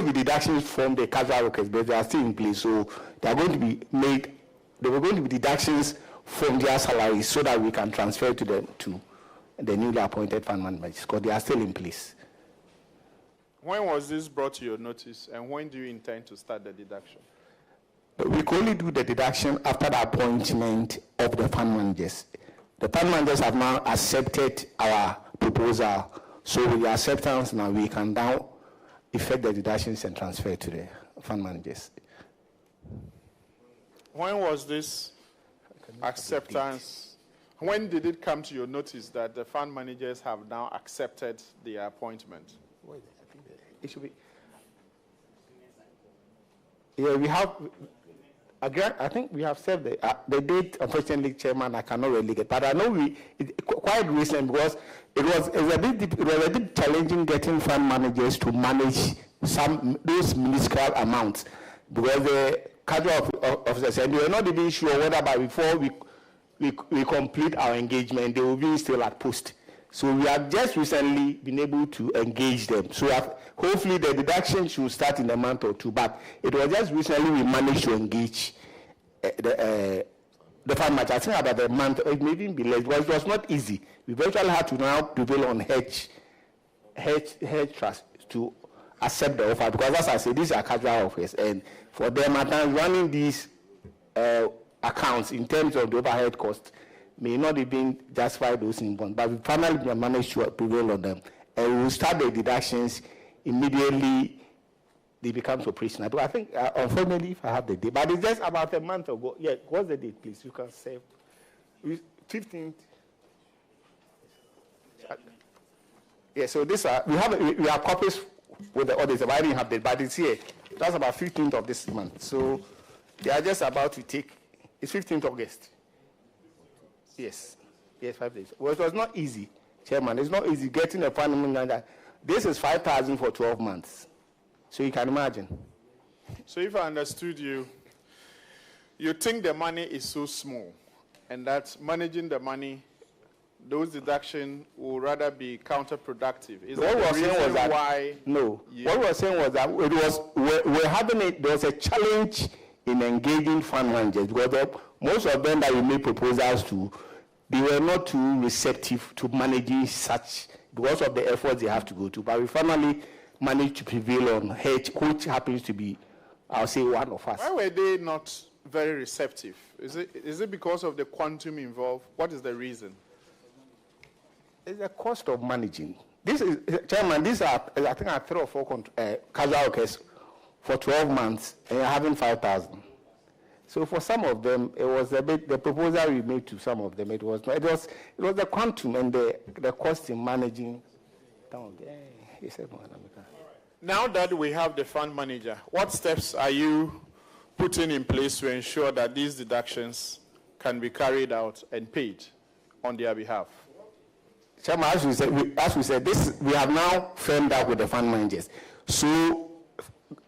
be deductions from the casual workers, but they are still in place. So there are going to be deductions from their salaries so that we can transfer to them to the newly appointed fund managers because they are still in place. When was this brought to your notice, and when do you intend to start the deduction? But we can only do the deduction after the appointment of the fund managers. The fund managers have now accepted our proposal, so with the acceptance now we can now effect the deductions and transfer to the fund managers. When was this acceptance? When did it come to your notice that the fund managers have now accepted the appointment? It should be. Yeah, we have. I think we have served the date. Unfortunately, Chairman, I cannot really get, but I know quite recent because it was a bit challenging getting fund managers to manage those minuscule amounts because the casual officers and we are not even sure whether by before we complete our engagement they will be still at post. So we have just recently been able to engage them. So hopefully the deduction should start in a month or two. But it was just recently we managed to engage the fund manager. I think about a month, or it may even be less. But it was not easy. We virtually had to now prevail on hedge trust to accept the offer because, as I said, these are casual offers, and for them at times running these accounts in terms of the overhead cost may not even justify those in bond, but we finally managed to prevail on them. And we will start the deductions immediately they become operational. But I think, unfortunately, if I have the date, but it's just about a month ago. Yeah, what's the date, please? You can say 15th. Yeah, so this we have copies with the audits. I didn't have the, but it's here. That's about 15th of this month. So they are just about to take. It's 15th August. Yes, 5 days. Well, it was not easy, Chairman. It's not easy getting a fund manager. This is 5,000 for 12 months. So you can imagine. So if I understood you, you think the money is so small and that managing the money, those deductions will rather be counterproductive. Is that the reason why? No. What we were saying was that there was a challenge in engaging fund managers because most of them that we made proposals to, they were not too receptive to managing such because of the efforts they have to go to. But we finally managed to prevail on hedge, which happens to be, I'll say, one of us. Why were they not very receptive? Is it because of the quantum involved? What is the reason? It's the cost of managing. This is, Chairman, these are, I think, 3 or 4 casual workers for 12 months, and you're having 5,000. So for some of them, it was a bit, the proposal we made to some of them, it was the quantum and the cost in managing. Now that we have the fund manager, what steps are you putting in place to ensure that these deductions can be carried out and paid on their behalf? Chairman, as we said, we have now firmed up with the fund managers. So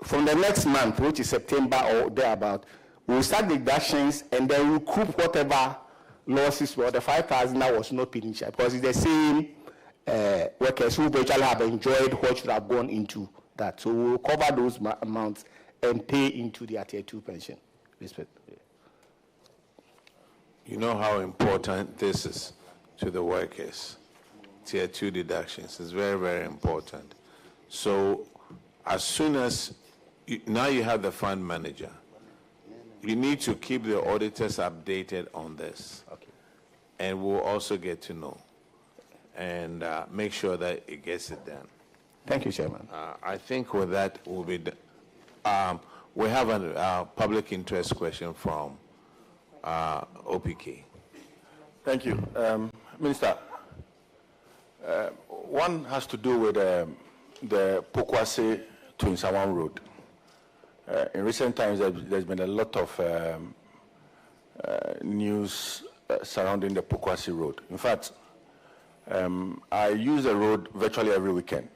from the next month, which is September or thereabout, We'll start the deductions and then recoup whatever losses were, the 5,000 that was not paid in share, because it's the same workers who virtually have enjoyed what should have gone into that. So we'll cover those amounts and pay into the Tier 2 pension. You know how important this is to the workers. Tier 2 deductions is very, very important. So as soon as, now you have the fund manager, you need to keep the auditors updated on this. Okay. And we'll also get to know and make sure that it gets it done. Thank you, Chairman. I think with that, we'll be done. We have a public interest question from OPK. Thank you. Minister, one has to do with the Pokuase to Nsawam Road. In recent times, there's been a lot of news surrounding the Pokuase Road. In fact, I use the road virtually every weekend.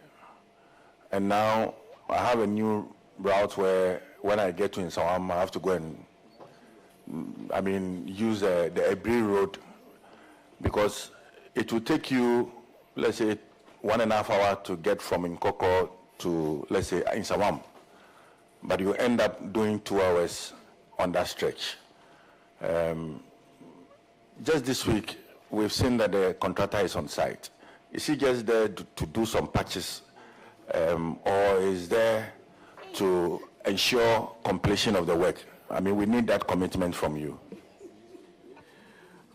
And now I have a new route where when I get to Nsawam, I have to go and, use the Ebri Road, because it will take you, let's say, 1.5 hours to get from Nkoko to, let's say, Nsawam. But you end up doing 2 hours on that stretch. Just this week, we've seen that the contractor is on site. Is he just there to do some patches, or is there to ensure completion of the work? We need that commitment from you.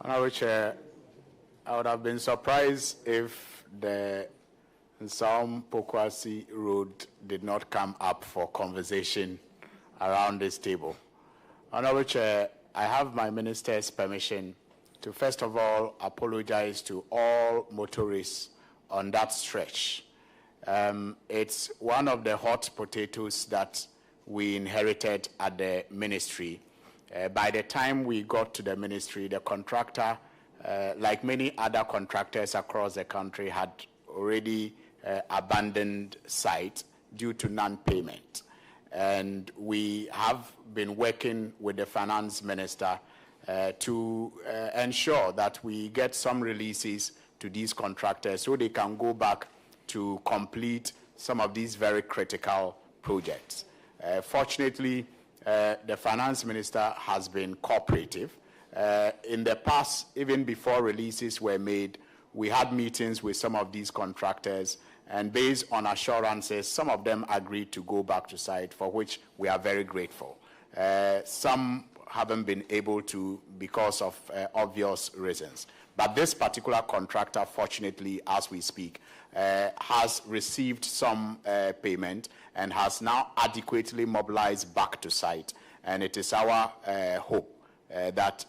Honorable Chair, I would have been surprised if the Nsawam Pokuase Road did not come up for conversation around this table. Honorable Chair, I have my minister's permission to first of all apologize to all motorists on that stretch. It's one of the hot potatoes that we inherited at the ministry. By the time we got to the ministry, the contractor, like many other contractors across the country, had already abandoned site due to non-payment. And we have been working with the finance minister to ensure that we get some releases to these contractors so they can go back to complete some of these very critical projects. Fortunately, the finance minister has been cooperative. In the past, even before releases were made, we had meetings with some of these contractors, and based on assurances, some of them agreed to go back to site, for which we are very grateful. Some haven't been able to because of obvious reasons. But this particular contractor, fortunately, as we speak, has received some payment and has now adequately mobilized back to site. And it is our hope that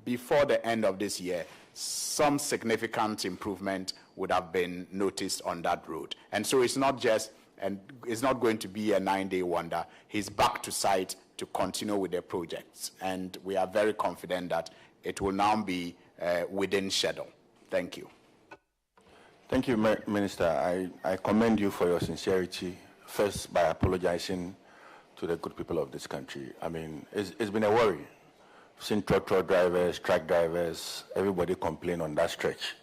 before the end of this year, some significant improvement would have been noticed on that road. And so it's not just, and it's not going to be a 9-day wonder. He's back to site to continue with the projects. And we are very confident that it will now be within schedule. Thank you. Thank you, Minister. I commend you for your sincerity, first by apologizing to the good people of this country. It's been a worry. I've seen truck drivers, truck drivers, everybody complain on that stretch.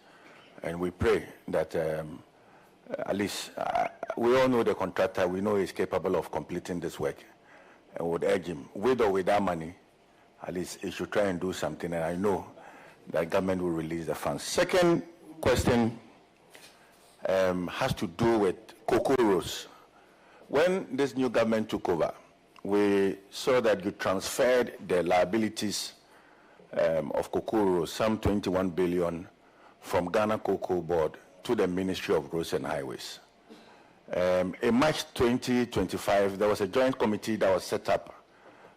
And we pray that at least we all know the contractor, we know he's capable of completing this work. And would urge him, with or without money, at least he should try and do something. And I know that government will release the funds. Second question has to do with cocoa rows. When this new government took over, we saw that you transferred the liabilities of cocoa rows, some 21 billion, from Ghana Cocoa Board to the Ministry of Roads and Highways. In March 2025, there was a joint committee that was set up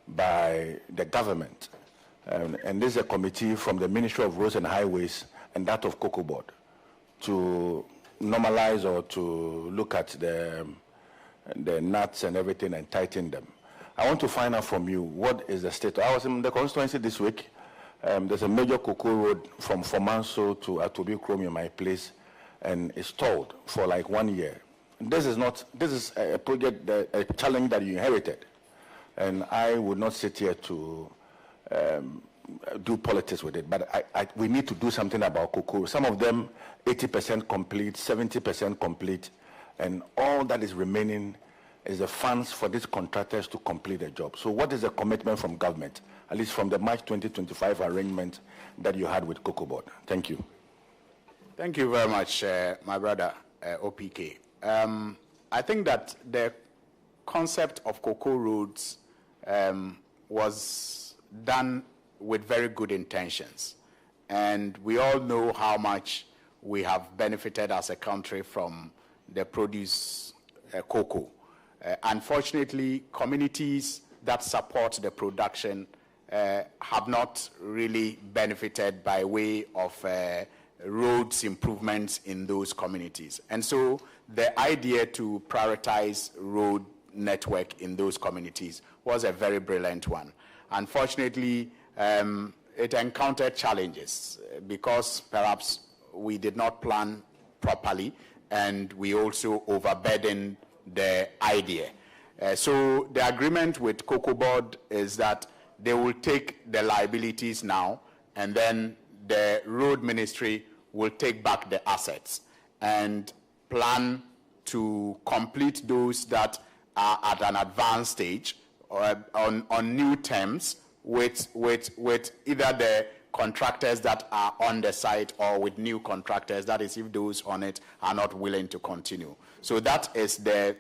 by the government. And this is a committee from the Ministry of Roads and Highways and that of Cocoa Board to normalize or to look at the nuts and everything and tighten them. I want to find out from you, what is the state? I was in the constituency this week. There's a major cocoa road from Fomanso to Atobi Chrome in my place, and it's stalled for like 1 year. This is a project, a challenge that you inherited. And I would not sit here to do politics with it, but we need to do something about cocoa. Some of them 80% complete, 70% complete, and all that is remaining is the funds for these contractors to complete the job. So what is the commitment from government, at least from the March 2025 arrangement that you had with Cocoa Board? Thank you. Thank you very much, my brother, OPK. I think that the concept of cocoa roads was done with very good intentions. And we all know how much we have benefited as a country from the produce cocoa. Unfortunately, communities that support the production have not really benefited by way of roads improvements in those communities. And so the idea to prioritize road network in those communities was a very brilliant one. Unfortunately, it encountered challenges because perhaps we did not plan properly and we also overburdened the idea. So the agreement with Cocoa Board is that they will take the liabilities now and then the road ministry will take back the assets and plan to complete those that are at an advanced stage or on new terms with either the contractors that are on the site or with new contractors, that is if those on it are not willing to continue. So that is the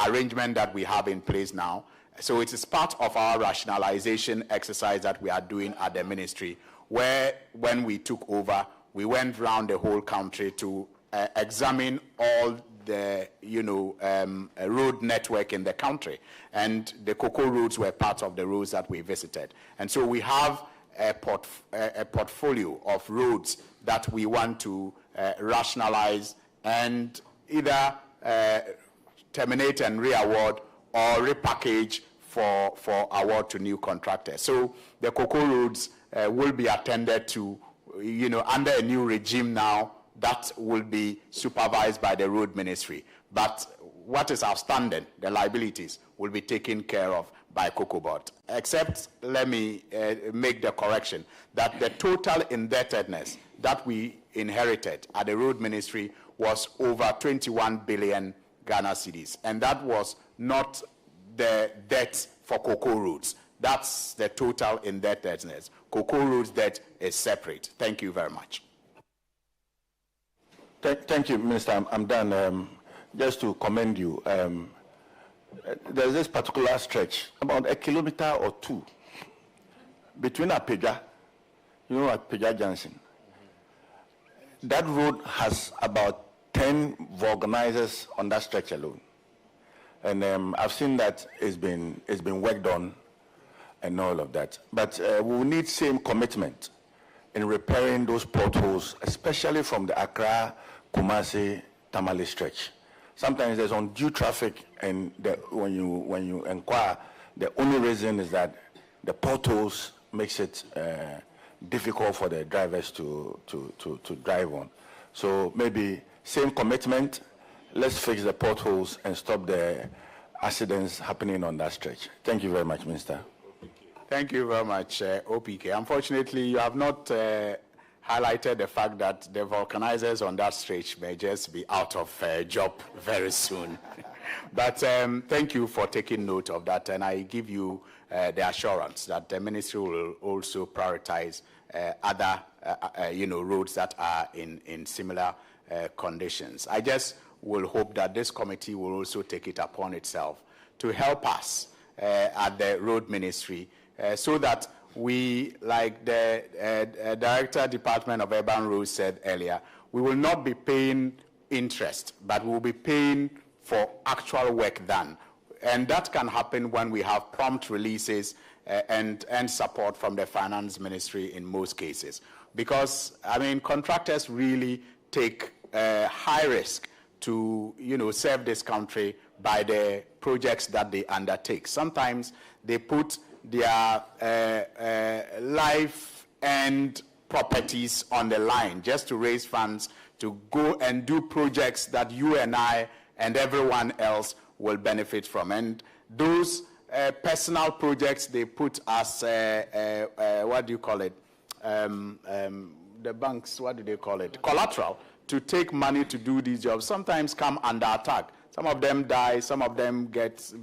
arrangement that we have in place now. So it is part of our rationalization exercise that we are doing at the ministry, where when we took over, we went around the whole country to examine all the road network in the country, and the cocoa roads were part of the roads that we visited. And so we have a portfolio of roads that we want to rationalize and either terminate and re-award or repackage for award to new contractors. So the cocoa roads will be attended to, under a new regime now that will be supervised by the road ministry. But what is outstanding, the liabilities, will be taken care of by Cocoa Board. Except, let me make the correction, that the total indebtedness that we inherited at the road ministry was over 21 billion Ghana cedis. And that was not the debt for cocoa roads. That's the total indebtedness. Cocoa roads debt is separate. Thank you very much. Thank you, Minister. I'm done. Just to commend you, there's this particular stretch, about 1 kilometer or 2, between Apeja, Apeja Junction. That road has about 10 vulcanizers on that stretch alone. And I've seen that it's been worked on and all of that. But we will need same commitment in repairing those potholes, especially from the Accra, Kumasi, Tamale stretch. Sometimes there's undue traffic, and when you inquire, the only reason is that the potholes makes it difficult for the drivers to drive on. So maybe same commitment. Let's fix the potholes and stop the accidents happening on that stretch. Thank you very much, Minister. Thank you very much, OPK. Unfortunately, you have not highlighted the fact that the vulcanizers on that stretch may just be out of job very soon. But thank you for taking note of that, and I give you the assurance that the ministry will also prioritize other roads that are in similar conditions. I just will hope that this committee will also take it upon itself to help us at the road ministry so that we, like the Director, Department of Urban Roads said earlier, we will not be paying interest, but we will be paying for actual work done. And that can happen when we have prompt releases and support from the Finance Ministry in most cases. Because, contractors really take high risk to, serve this country by the projects that they undertake. Sometimes they put their life and properties on the line just to raise funds to go and do projects that you and I and everyone else will benefit from. And those personal projects they put as, what do you call it? The banks, what do they call it? Collateral, to take money to do these jobs, sometimes come under attack. Some of them die, some of them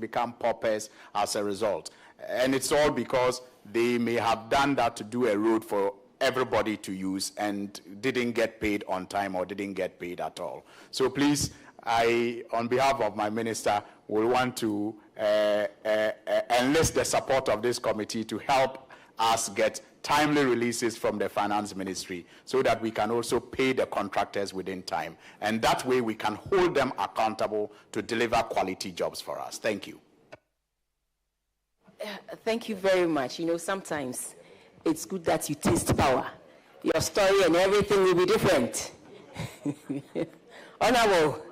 become paupers as a result. And it's all because they may have done that to do a road for everybody to use and didn't get paid on time or didn't get paid at all. So please, I, on behalf of my minister, will want to enlist the support of this committee to help us get timely releases from the finance ministry so that we can also pay the contractors within time. And that way we can hold them accountable to deliver quality jobs for us. Thank you. Thank you very much. You know, sometimes it's good that you taste power. Your story and everything will be different. Honorable.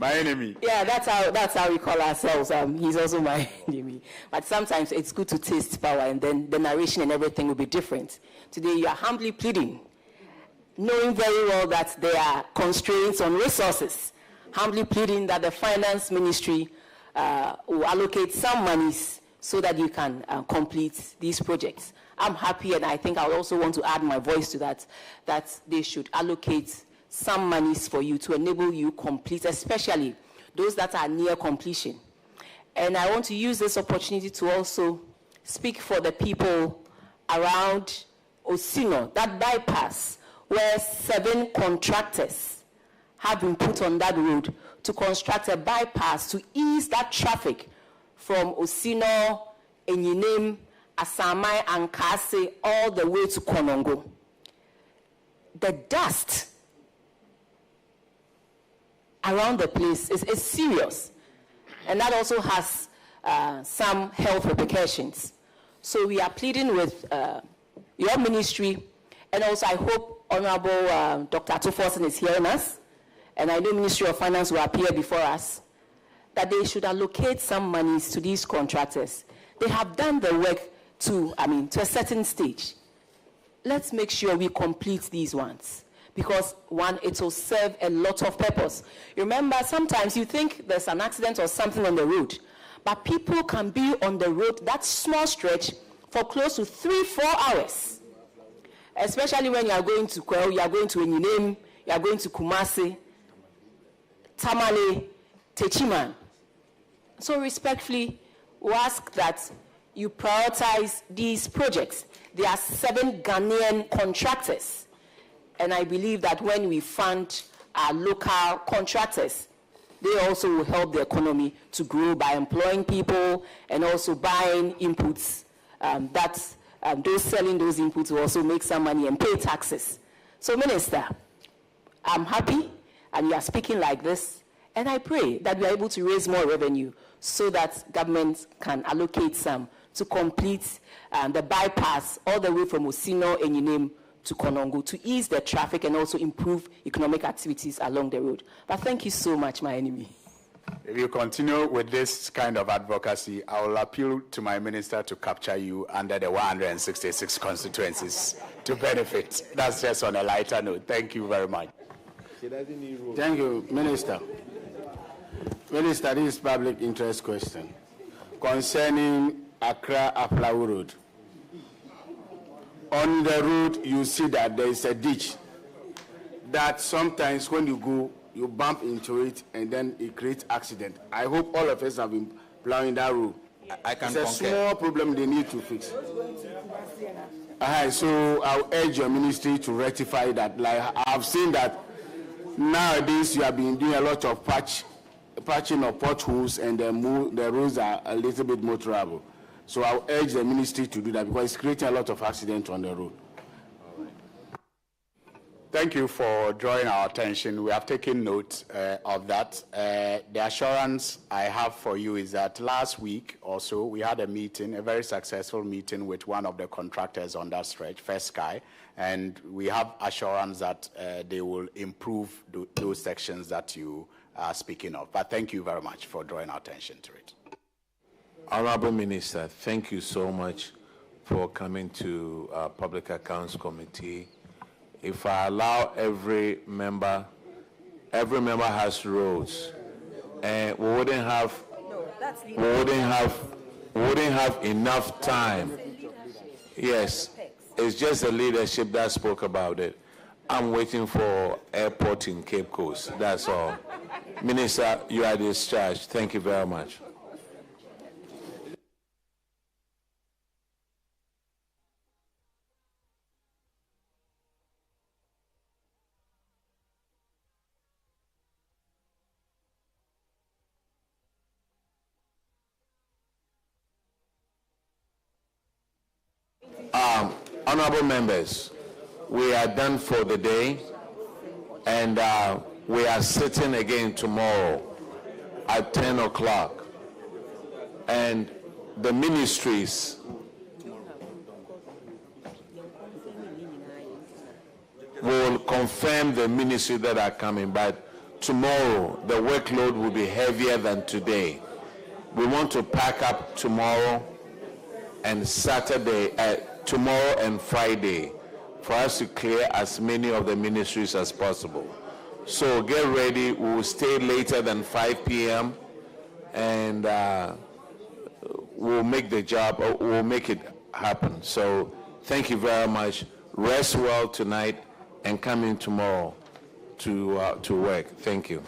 My enemy. Yeah, that's how we call ourselves. He's also my enemy. But sometimes it's good to taste power, and then the narration and everything will be different. Today you are humbly pleading, knowing very well that there are constraints on resources. Humbly pleading that the finance ministry will allocate some monies so that you can complete these projects. I'm happy, and I think I would also want to add my voice to that, that they should allocate some monies for you to enable you complete, especially those that are near completion. And I want to use this opportunity to also speak for the people around Osino, that bypass, where 7 contractors have been put on that road to construct a bypass to ease that traffic from Osino, Enyinem, Asamai, and Kase all the way to Konongo. The dust around the place is serious, and that also has some health repercussions. So we are pleading with your ministry, and also I hope Honorable Dr. Atuforsen is hearing us, and I know Ministry of Finance will appear before us, that they should allocate some monies to these contractors. They have done the work to a certain stage. Let's make sure we complete these ones, because one, it will serve a lot of purpose. Remember, sometimes you think there's an accident or something on the road, but people can be on the road that small stretch for close to 3-4 hours. Especially when you are going to Kwel, you are going to Enyinem, you are going to Kumasi, Tamale, Techiman. So respectfully, we ask that you prioritize these projects. There are 7 Ghanaian contractors. And I believe that when we fund our local contractors, they also will help the economy to grow by employing people and also buying inputs. Those selling those inputs will also make some money and pay taxes. So, Minister, I'm happy, and you are speaking like this, and I pray that we are able to raise more revenue so that government can allocate some to complete the bypass all the way from Osino and Enyinem to Konongo to ease the traffic and also improve economic activities along the road. But thank you so much, my enemy. If you continue with this kind of advocacy, I will appeal to my minister to capture you under the 166 constituencies to benefit. That's just on a lighter note. Thank you very much. Thank you, Minister. Minister, this is public interest question concerning Accra-Aflawu Road. On the road, you see that there is a ditch that sometimes when you go, you bump into it and then it creates accident. I hope all of us have been plowing that road. I can concur. It's a small problem they need to fix. So I'll urge your ministry to rectify that. Like I've seen that nowadays you have been doing a lot of patching of potholes, and the roads are a little bit more trouble. So I'll urge the ministry to do that because it's creating a lot of accidents on the road. Thank you for drawing our attention. We have taken note of that. The assurance I have for you is that last week or so, we had a meeting, a very successful meeting with one of the contractors on that stretch, First Sky, and we have assurance that they will improve those sections that you are speaking of. But thank you very much for drawing our attention to it. Honorable Minister, thank you so much for coming to our Public Accounts Committee. If I allow every member has roles. and we wouldn't have enough time. Yes, it's just the leadership that spoke about it. I'm waiting for airport in Cape Coast. That's all. Minister, you are discharged. Thank you very much. Honorable members, we are done for the day, and we are sitting again tomorrow at 10 o'clock. And the ministries will confirm the ministry that are coming, but tomorrow the workload will be heavier than today. We want to pack up tomorrow and Saturday, tomorrow and Friday, for us to clear as many of the ministries as possible. So get ready. We will stay later than 5 p.m. and we'll make the job, we'll make it happen. So thank you very much. Rest well tonight and come in tomorrow to work. Thank you.